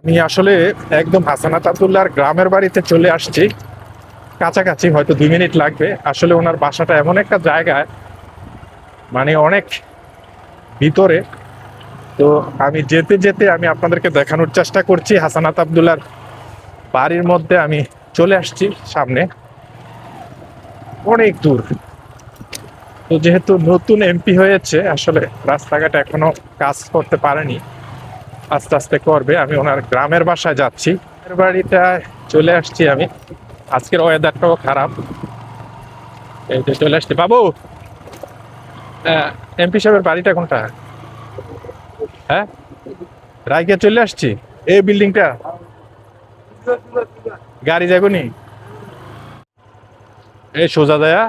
আমি আসলে একদম হাসানাত আব্দুল্লাহর গ্রামের বাড়িতে চলে আসছি। কাছাকাছি, হয়তো 2 মিনিট লাগবে। আসলে ওনার বাসাটা এমন একটা জায়গায়, মানে অনেক ভিতরে। তো আমি যেতে যেতে আমি আপনাদেরকে দেখানোর চেষ্টা করছি। হাসানাত আব্দুল্লাহর বাড়ির মধ্যে আমি চলে আসছি। সামনে অনেক দূর। তো যেহেতু নতুন এমপি হয়েছে, আসলে রাস্তাঘাট এখনো কাজ করতে পারেনি, আস্তে আস্তে করবে। আমি ওনার গ্রামের বাসায় যাচ্ছি, গ্রামের বাড়িটা চলে আসছি আমি। আজকের ওয়েদারটাও খারাপ। এই যে চলে আসছি। বাবু, এমপি সাহেবের বাড়িটা কোনটা? হ্যাঁ, রায়কে চলে আসছি। এই বিল্ডিংটা গাড়ি যাবো নি? এই সোজা দেয়া।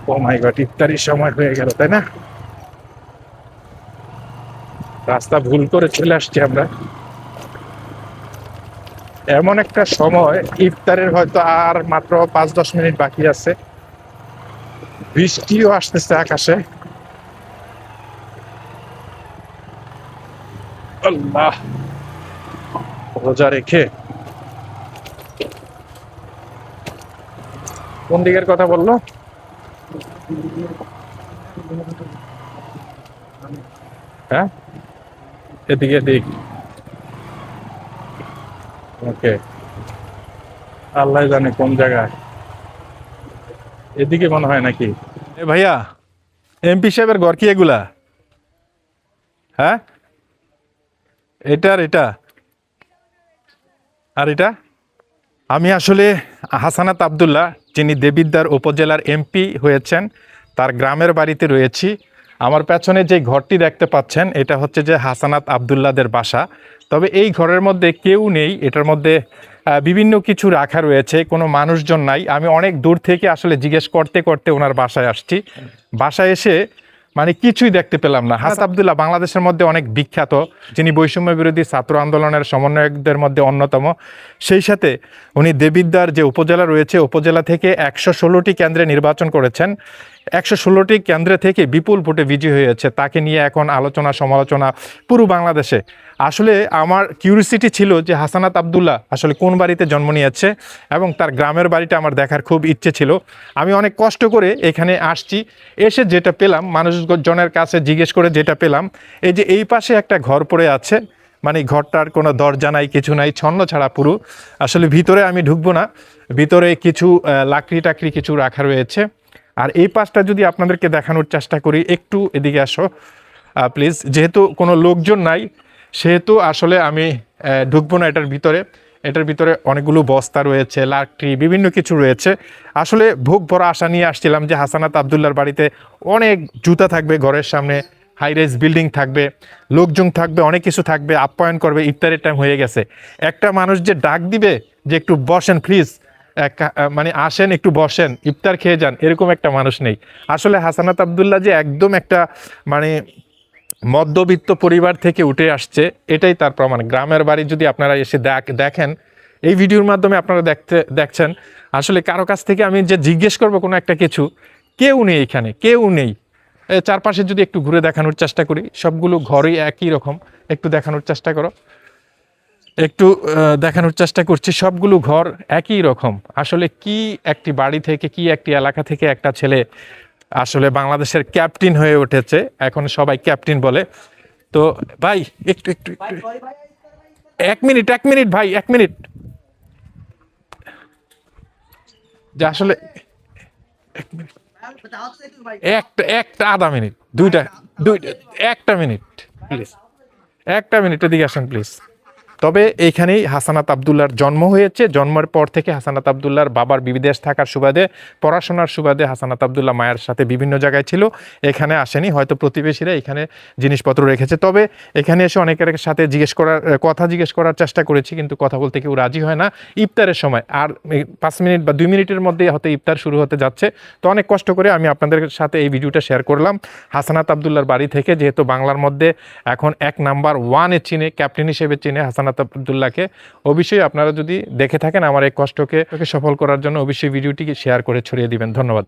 ও মাই গড, ইফতারির সময় হয়ে গেল, তাই না? রাস্তা ভুল করে চলে আসছি আমরা। এমন একটা সময়, ইফতারের হয়তো আর মাত্র 5-10 মিনিট বাকি আছে। বৃষ্টিও আসতেছে আকাশে। আল্লাহ, রোজা রেখে কোন দিকের কথা বললো? হ্যাঁ, এদিকে দিক। ওকে, আল্লাহ জানে কোন জায়গায়। এদিকে মনে হয় নাকি? এ ভাইয়া, এমপি সাহেবের ঘর কি এগুলা? হ্যাঁ, এটা আর এটা আর এটা। আমি আসলে হাসানাত আব্দুল্লাহ, যিনি দেবিদ্বার উপজেলার এমপি হয়েছেন, তার গ্রামের বাড়িতে রয়েছি। আমার পেছনে যে ঘরটি দেখতে পাচ্ছেন, এটা হচ্ছে যে হাসানাত আব্দুল্লাহদের বাসা। তবে এই ঘরের মধ্যে কেউ নেই। এটার মধ্যে বিভিন্ন কিছু রাখা রয়েছে, কোনো মানুষজন নাই। আমি অনেক দূর থেকে আসলে জিজ্ঞেস করতে করতে ওনার বাসায় আসছি। বাসায় এসে মানে কিছুই দেখতে পেলাম না। হাসান আব্দুল্লাহ বাংলাদেশের মধ্যে অনেক বিখ্যাত, যিনি বৈষম্য বিরোধী ছাত্র আন্দোলনের সমন্বয়কদের মধ্যে অন্যতম। সেই সাথে উনি দেবিদ্বার যে উপজেলা রয়েছে, উপজেলা থেকে 116টি কেন্দ্রে নির্বাচন করেছেন। 116টি কেন্দ্রে থেকে বিপুল ভোটে বিজয়ী হয়েছে। তাকে নিয়ে এখন আলোচনা সমালোচনা পুরো বাংলাদেশে। আসলে আমার কিউরিসিটি ছিল যে হাসানাত আব্দুল্লাহ আসলে কোন বাড়িতে জন্ম নিয়েছে, এবং তার গ্রামের বাড়িটা আমার দেখার খুব ইচ্ছে ছিল। আমি অনেক কষ্ট করে এখানে আসছি। এসে যেটা পেলাম, মানুষজনের কাছে জিজ্ঞেস করে যেটা পেলাম, এই যে এই পাশে একটা ঘর পড়ে আছে। মানে ঘরটার কোনো দরজা নাই, কিছু নাই, ছন্ন ছাড়া পুরো। আসলে ভিতরে আমি ঢুকবো না। ভিতরে কিছু লাকড়ি টাকড়ি কিছু রাখা রয়েছে। আর এই পাশটা যদি আপনাদেরকে দেখানোর চেষ্টা করি, একটু এদিকে আসো প্লিজ। যেহেতু কোনো লোকজন নাই, সেহেতু আসলে আমি ঢুকবো না এটার ভিতরে। এটার ভিতরে অনেকগুলো বস্তা রয়েছে, লাকড়ি, বিভিন্ন কিছু রয়েছে। আসলে ভোগ ভরা আশা নিয়ে আসছিলাম যে হাসানাত আব্দুল্লাহর বাড়িতে অনেক জুতা থাকবে, ঘরের সামনে হাই রাইজ বিল্ডিং থাকবে, লোকজন থাকবে, অনেক কিছু থাকবে, আপ্যায়ন করবে। ইফতারের টাইম হয়ে গেছে, একটা মানুষ যে ডাক দিবে যে একটু বসেন প্লিজ, মানে আসেন একটু বসেন, ইফতার খেয়ে যান, এরকম একটা মানুষ নেই। আসলে হাসানাত আব্দুল্লাহ যে একদম একটা মানে মধ্যবিত্ত পরিবার থেকে উঠে আসছে, এটাই তার প্রমাণ। গ্রামের বাড়ি যদি আপনারা এসে দেখেন, এই ভিডিওর মাধ্যমে আপনারা দেখছেন। আসলে কারো কাছ থেকে আমি যে জিজ্ঞেস করবো কোনো একটা কিছু, কেউ নেই এখানে, কেউ নেই। চারপাশে যদি একটু ঘুরে দেখানোর চেষ্টা করি, সবগুলো ঘরই একই রকম। একটু দেখানোর চেষ্টা করো, একটু দেখানোর চেষ্টা করছি। সবগুলো ঘর একই রকম। আসলে কি একটি বাড়ি থেকে, কি একটি এলাকা থেকে একটা ছেলে আসলে বাংলাদেশের ক্যাপ্টেন হয়ে উঠেছে। এখন সবাই ক্যাপ্টেন বলে। তো ভাই, একটু একটু একটু 1 মিনিট, 1 মিনিট ভাই, 1 মিনিট। যে আসলে 1 মিনিট, একটা একটা আধা মিনিট, দুইটা, একটা মিনিট প্লিজ, একটা মিনিট এদিকে আসেন প্লিজ। তবে এইখানেই হাসানাত আব্দুল্লাহর জন্ম হয়েছে। জন্মের পর থেকে হাসানাত আব্দুল্লাহর বাবার বিদেশ থাকার সুবাদে, পড়াশোনার সুবাদে হাসানাত আব্দুল্লাহ মায়ের সাথে বিভিন্ন জায়গায় ছিল, এখানে আসেনি। হয়তো প্রতিবেশীরা এখানে জিনিসপত্র রেখেছে। তবে এখানে এসে অনেকের সাথে কথা জিজ্ঞেস করার চেষ্টা করেছি, কিন্তু কথা বলতে কেউ রাজি হয় না। ইফতারের সময় আর 5 মিনিট বা 2 মিনিটের মধ্যেই হয়তো ইফতার শুরু হতে যাচ্ছে। তো অনেক কষ্ট করে আমি আপনাদের সাথে এই ভিডিওটা শেয়ার করলাম হাসানাত আব্দুল্লাহর বাড়ি থেকে। যেহেতু বাংলার মধ্যে এখন 1 নাম্বার 1-এ চিনে, ক্যাপ্টেন হিসেবে চিনে হাসানাত আব্দুল্লাহকে। অবশ্যই আপনারা যদি দেখে থাকেন আমার এই কষ্টকে সফল করার জন্য, অবশ্যই ভিডিওটি শেয়ার করে ছড়িয়ে দিবেন। ধন্যবাদ।